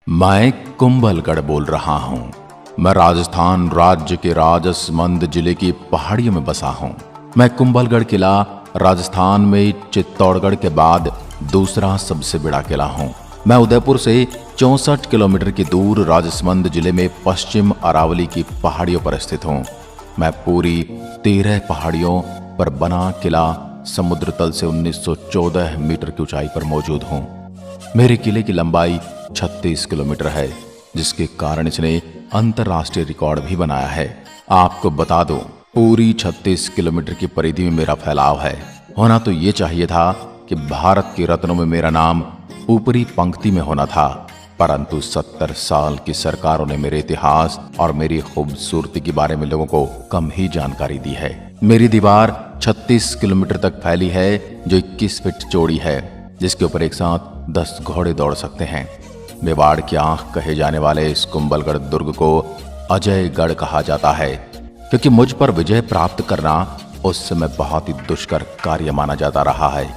मैं कुंभलगढ़ बोल रहा हूँ। मैं राजस्थान राज्य के राजसमंद जिले की पहाड़ियों में बसा हूँ। मैं कुंभलगढ़ किला राजस्थान में चित्तौड़गढ़ के बाद दूसरा सबसे बड़ा किला हूँ। मैं उदयपुर से 64 किलोमीटर की दूर राजसमंद जिले में पश्चिम अरावली की पहाड़ियों पर स्थित हूँ। मैं पूरी 13 पहाड़ियों पर बना किला समुद्र तल से 1914 मीटर की ऊंचाई पर मौजूद हूँ। मेरे किले की लंबाई 36 किलोमीटर है, जिसके कारण इसने अंतरराष्ट्रीय रिकॉर्ड भी बनाया है। आपको बता दूं, पूरी 36 किलोमीटर की परिधि में मेरा फैलाव है। होना तो ये चाहिए था कि भारत के रत्नों में मेरा नाम ऊपरी पंक्ति में होना था, परंतु 70 साल की सरकारों ने मेरे इतिहास और मेरी खूबसूरती के बारे में लोगों को कम ही जानकारी दी है। मेरी दीवार 36 किलोमीटर तक फैली है, जो 21 फीट चौड़ी है, जिसके ऊपर एक साथ 10 घोड़े दौड़ सकते हैं। मेवाड़ की आंख कहे जाने वाले इस कुंभलगढ़ दुर्ग को अजयगढ़ कहा जाता है, क्योंकि मुझ पर विजय प्राप्त करना उस समय बहुत ही दुष्कर कार्य माना जाता रहा है।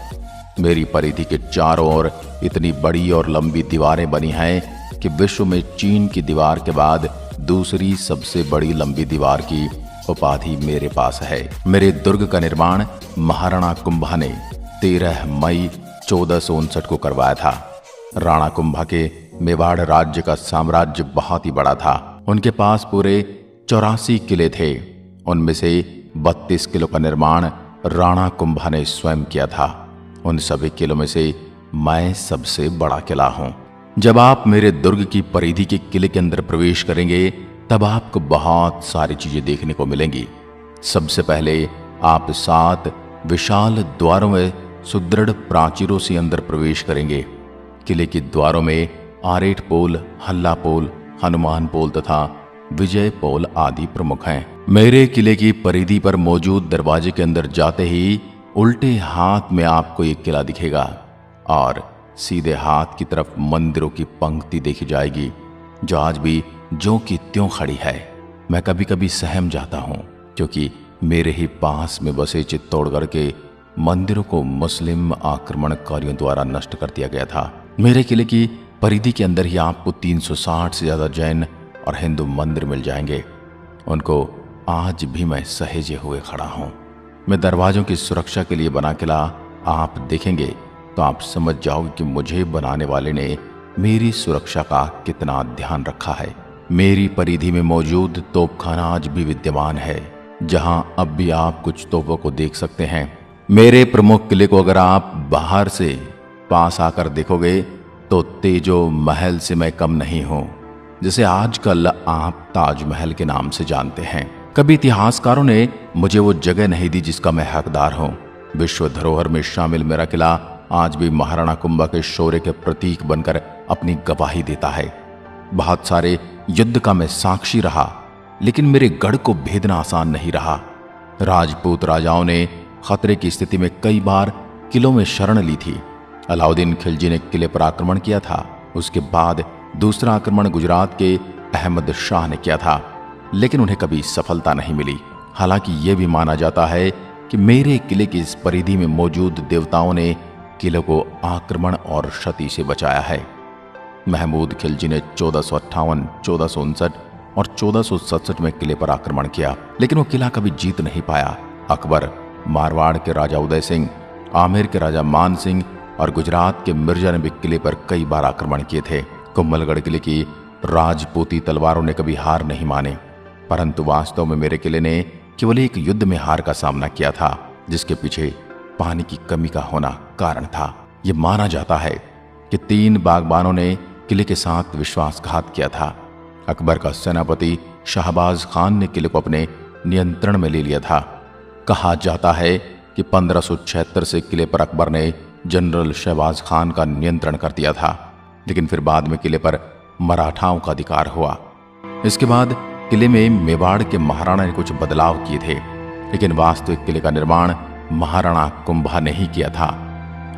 मेरी परिधि के चारों ओर इतनी बड़ी और लंबी दीवारें बनी हैं कि विश्व में चीन की दीवार के बाद दूसरी सबसे बड़ी लंबी दीवार की उपाधि मेरे पास है। मेरे दुर्ग का निर्माण महाराणा कुंभा ने 13 मई 1459 को करवाया था। राणा कुंभा के मेवाड़ राज्य का साम्राज्य बहुत ही बड़ा था। उनके पास पूरे 84 किले थे। उनमें से 32 किलों का निर्माण राणा कुंभा ने स्वयं किया था। उन सभी किलों में से मैं सबसे बड़ा किला हूं। जब आप मेरे दुर्ग की परिधि के किले के अंदर प्रवेश करेंगे, तब आपको बहुत सारी चीजें देखने को मिलेंगी। सबसे पहले आप 7 विशाल द्वारों में सुदृढ़ प्राचीरों से अंदर प्रवेश करेंगे। किले के द्वारों में आरेट पोल, हल्ला पोल, हनुमान पोल तथा विजय पोल आदि प्रमुख हैं। मेरे किले की परिधि पर मौजूद दरवाजे के अंदर जाते ही उल्टे हाथ में आपको एक किला दिखेगा और सीधे हाथ की तरफ मंदिरों की पंक्ति देखी जाएगी, जो आज भी ज्यों की त्यों खड़ी है। मैं कभी कभी सहम जाता हूं, क्योंकि मेरे ही पास में बसे चित्तौड़गढ़ के मंदिरों को मुस्लिम आक्रमणकारियों द्वारा नष्ट कर दिया गया था। मेरे किले की परिधि के अंदर ही आपको 360 से ज्यादा जैन और हिंदू मंदिर मिल जाएंगे। उनको आज भी मैं सहेजे हुए खड़ा हूं। मैं दरवाजों की सुरक्षा के लिए बना किला आप देखेंगे तो आप समझ जाओगे कि मुझे बनाने वाले ने मेरी सुरक्षा का कितना ध्यान रखा है। मेरी परिधि में मौजूद तोपखाना आज भी विद्यमान है, जहां अब भी आप कुछ तोपों को देख सकते हैं। मेरे प्रमुख किले को अगर आप बाहर से पास आकर देखोगे तो तेजो महल से मैं कम नहीं हूं, जिसे आजकल आप ताजमहल के नाम से जानते हैं। कभी इतिहासकारों ने मुझे वो जगह नहीं दी जिसका मैं हकदार हूं। विश्व धरोहर में शामिल मेरा किला आज भी महाराणा कुंभा के शौर्य के प्रतीक बनकर अपनी गवाही देता है। बहुत सारे युद्ध का मैं साक्षी रहा, लेकिन मेरे गढ़ को भेदना आसान नहीं रहा। राजपूत राजाओं ने खतरे की स्थिति में कई बार किलों में शरण ली थी। अलाउद्दीन खिलजी ने किले पर आक्रमण किया था। उसके बाद दूसरा आक्रमण गुजरात के अहमद शाह ने किया था, लेकिन उन्हें कभी सफलता नहीं मिली। हालांकि यह भी माना जाता है कि मेरे किले की इस परिधि में मौजूद देवताओं ने किले को आक्रमण और क्षति से बचाया है। महमूद खिलजी ने 1458, 1459 और 1467 में किले पर आक्रमण किया, लेकिन वो किला कभी जीत नहीं पाया। अकबर, मारवाड़ के राजा उदय सिंह, आमेर के राजा मान सिंह और गुजरात के मिर्जा ने भी किले पर कई बार आक्रमण किए थे। कुंभलगढ़ किले की राजपूती तलवारों ने कभी हार नहीं माने, परंतु वास्तव में मेरे किले ने केवल एक युद्ध में हार का सामना किया था, जिसके पीछे पानी की कमी का होना कारण था। यह माना जाता है कि 3 बागबानों ने किले के साथ विश्वासघात किया था। अकबर का सेनापति शाहबाज खान ने किले को अपने नियंत्रण में ले लिया था। कहा जाता है कि 1576 से किले पर अकबर ने जनरल शहबाज खान का नियंत्रण कर दिया था, लेकिन फिर बाद में किले पर मराठाओं का अधिकार हुआ। इसके बाद किले में मेवाड़ के महाराणा ने कुछ बदलाव किए थे, लेकिन वास्तविक किले का निर्माण महाराणा कुंभा ने ही किया था।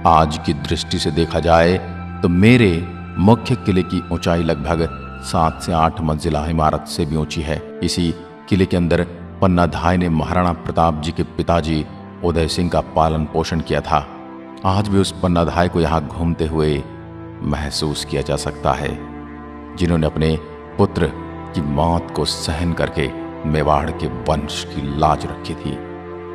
आज की दृष्टि से देखा जाए तो मेरे मुख्य किले की ऊंचाई लगभग 7 से 8 मंजिला इमारत से भी ऊंची है। इसी किले के अंदर पन्नाधाय ने महाराणा प्रताप जी के पिताजी उदय सिंह का पालन पोषण किया था। आज भी उस पन्नाधाय को यहाँ घूमते हुए महसूस किया जा सकता है। जिन्होंने अपने पुत्र की मौत को सहन करके मेवाड़ के वंश की लाज रखी थी।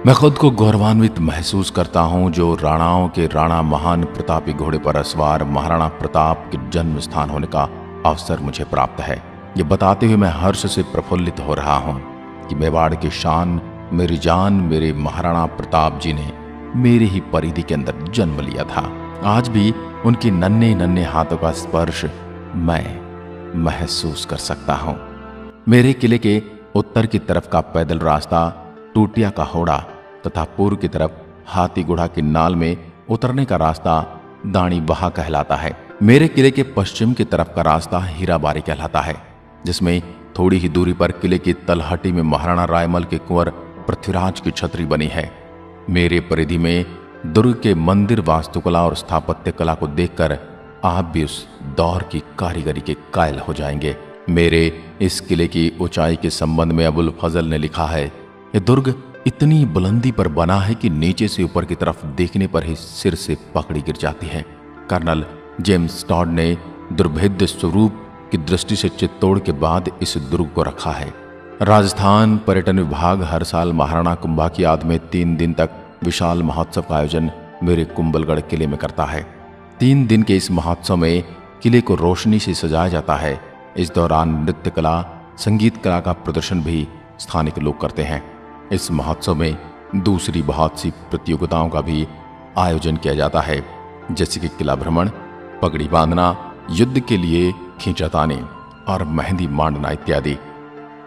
मैं खुद को गौरवान्वित महसूस करता हूं जो राणाओं के राणा महान प्रतापी घोड़े पर असवार महाराणा प्रताप के जन्म स्थान होने का अवसर मुझे प्राप्त है। ये बताते हुए मैं हर्ष से प्रफुल्लित हो रहा हूं कि मेवाड़ की शान, मेरी जान, मेरे महाराणा प्रताप जी ने मेरे ही परिधि के अंदर जन्म लिया था। आज भी उनके नन्हे नन्हे हाथों का स्पर्श मैं महसूस कर सकता हूं। मेरे किले के उत्तर की तरफ का पैदल रास्ता टूटिया का होड़ा तथा पूर्व की तरफ हाथी गुढ़ा की नाल में उतरने का रास्ता दानी बहा कहलाता है। मेरे किले के पश्चिम की तरफ का रास्ता हीराबारी कहलाता है, जिसमें थोड़ी ही दूरी पर किले की तलहटी में महाराणा रायमल के कुंवर पृथ्वीराज की छतरी बनी है। मेरे परिधि में दुर्ग के मंदिर वास्तुकला और स्थापत्य कला को देखकर आप भी उस दौर की कारीगरी के कायल हो जाएंगे। मेरे इस किले की ऊंचाई के संबंध में अबुल फजल ने लिखा है, यह दुर्ग इतनी बुलंदी पर बना है कि नीचे से ऊपर की तरफ देखने पर ही सिर से पकड़ी गिर जाती है। कर्नल जेम्स टॉड ने दुर्भेद्य स्वरूप की दृष्टि से चित्तौड़ के बाद इस दुर्ग को रखा है। राजस्थान पर्यटन विभाग हर साल महाराणा कुंभा की याद में 3 दिन तक विशाल महोत्सव का आयोजन मेरे कुंभलगढ़ किले में करता है। 3 दिन के इस महोत्सव में किले को रोशनी से सजाया जाता है। इस दौरान नृत्य कला, संगीत कला का प्रदर्शन भी स्थानिक लोग करते हैं। इस महोत्सव में दूसरी बहुत सी प्रतियोगिताओं का भी आयोजन किया जाता है, जैसे कि किला भ्रमण, पगड़ी बांधना, युद्ध के लिए खींचातानी और मेहंदी मांडना इत्यादि।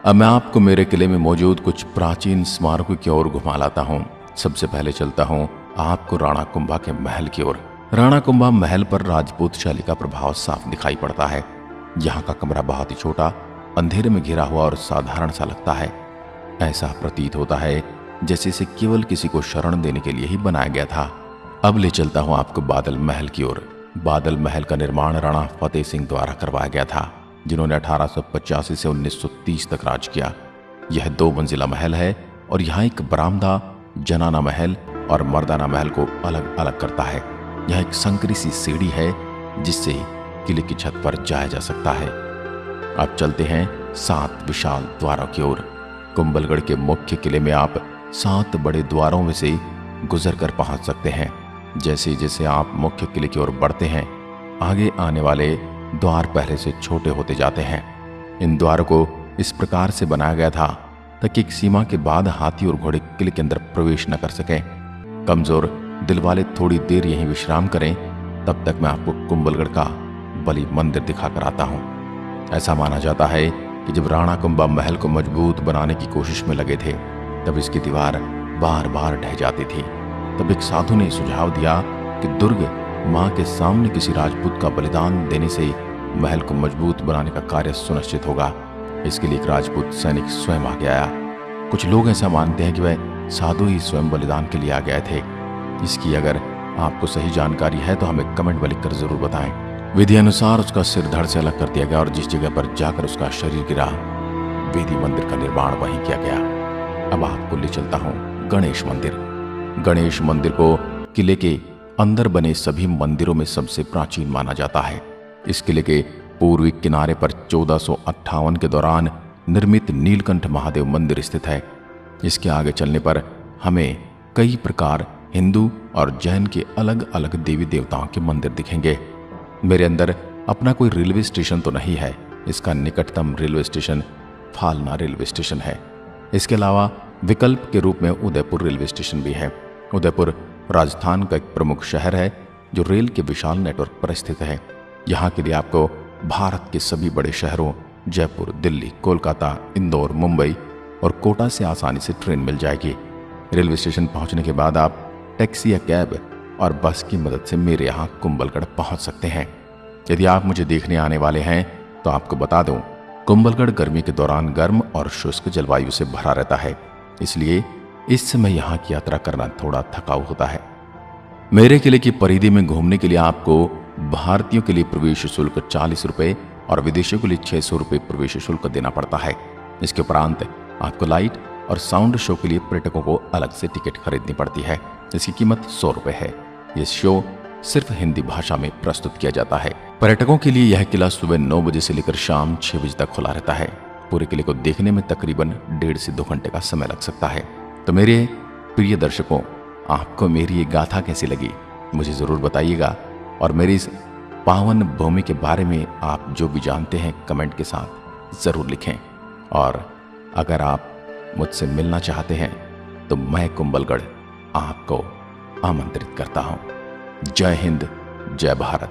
अब मैं आपको मेरे किले में मौजूद कुछ प्राचीन स्मारकों की ओर घुमा लाता हूँ। सबसे पहले चलता हूँ आपको राणा कुंभा के महल की ओर। राणा कुंभा महल पर राजपूत शैली का प्रभाव साफ दिखाई पड़ता है। यहाँ का कमरा बहुत ही छोटा, अंधेरे में घिरा हुआ और साधारण सा लगता है। ऐसा प्रतीत होता है जैसे इसे केवल किसी को शरण देने के लिए ही बनाया गया था। अब ले चलता हूँ आपको बादल महल की ओर। बादल महल का निर्माण राणा फतेह सिंह द्वारा करवाया गया था, जिन्होंने 1885 से 1930 तक राज किया। यह 2 मंजिला महल है और यहाँ एक बरामदा जनाना महल और मर्दाना महल को अलग अलग करता है। यह एक संकरी सी सीढ़ी है जिससे किले की छत पर जाया जा सकता है। अब चलते हैं 7 विशाल द्वारों की ओर। कुंभलगढ़ के मुख्य किले में आप 7 बड़े द्वारों में से गुजर कर पहुंच सकते हैं। जैसे जैसे आप मुख्य किले की ओर बढ़ते हैं, आगे आने वाले द्वार पहले से छोटे होते जाते हैं। इन द्वारों को इस प्रकार से बनाया गया था ताकि एक सीमा के बाद हाथी और घोड़े किले के अंदर प्रवेश न कर सकें। कमजोर दिल वाले थोड़ी देर यहीं विश्राम करें, तब तक मैं आपको कुंभलगढ़ का बलि मंदिर दिखाकर आता हूँ। ऐसा माना जाता है कि जब राणा कुंभा महल को मजबूत बनाने की कोशिश में लगे थे, तब इसकी दीवार बार बार ढह जाती थी। तब एक साधु ने सुझाव दिया कि दुर्ग मां के सामने किसी राजपूत का बलिदान देने से महल को मजबूत बनाने का कार्य सुनिश्चित होगा। इसके लिए एक राजपूत सैनिक स्वयं आगे आया। कुछ लोग ऐसा मानते हैं कि वह साधु ही स्वयं बलिदान के लिए आ गए थे। इसकी अगर आपको सही जानकारी है तो हमें कमेंट में लिखकर जरूर बताएं। विधि अनुसार उसका सिर धड़ से अलग कर दिया गया और जिस जगह पर जाकर उसका शरीर गिरा, वेदी मंदिर का निर्माण वहीं किया गया। अब आपको ले चलता हूँ गणेश मंदिर। गणेश मंदिर को किले के अंदर बने सभी मंदिरों में सबसे प्राचीन माना जाता है। इस किले के पूर्वी किनारे पर 1458 के दौरान निर्मित नीलकंठ महादेव मंदिर स्थित है। इसके आगे चलने पर हमें कई प्रकार हिंदू और जैन के अलग अलग देवी देवताओं के मंदिर दिखेंगे। मेरे अंदर अपना कोई रेलवे स्टेशन तो नहीं है। इसका निकटतम railway station Falna railway station है। इसके अलावा विकल्प के रूप में उदयपुर रेलवे स्टेशन भी है। उदयपुर राजस्थान का एक प्रमुख शहर है जो रेल के विशाल नेटवर्क पर स्थित है। यहाँ के लिए आपको भारत के सभी बड़े शहरों जयपुर, दिल्ली, कोलकाता, इंदौर, मुंबई और कोटा से आसानी से ट्रेन मिल जाएगी। रेलवे स्टेशन पहुँचने के बाद आप टैक्सी या कैब और बस की मदद से मेरे यहाँ कुंभलगढ़ पहुँच सकते हैं। यदि आप मुझे देखने आने वाले हैं तो आपको बता दूं, कुंभलगढ़ गर्मी के दौरान गर्म और शुष्क जलवायु से भरा रहता है, इसलिए इस समय यहाँ की यात्रा करना थोड़ा थकाऊ होता है। मेरे किले की परिधि में घूमने के लिए आपको भारतीयों के लिए प्रवेश शुल्क 40 रुपये और विदेशियों के लिए 600 रुपये प्रवेश शुल्क देना पड़ता है। इसके उपरांत आपको लाइट और साउंड शो के लिए पर्यटकों को अलग से टिकट खरीदनी पड़ती है। इसकी कीमत 100 रुपये है। ये शो सिर्फ हिंदी भाषा में प्रस्तुत किया जाता है। पर्यटकों के लिए यह किला सुबह 9 बजे से लेकर शाम 6 बजे तक खुला रहता है। पूरे किले को देखने में तकरीबन 1.5 से 2 घंटे का समय लग सकता है। तो मेरे प्रिय दर्शकों, आपको मेरी ये गाथा कैसी लगी मुझे जरूर बताइएगा, और मेरी इस पावन भूमि के बारे में आप जो भी जानते हैं कमेंट के साथ जरूर लिखें। और अगर आप मुझसे मिलना चाहते हैं तो मैं कुंभलगढ़ आपको आमंत्रित करता हूं। जय हिंद, जय भारत।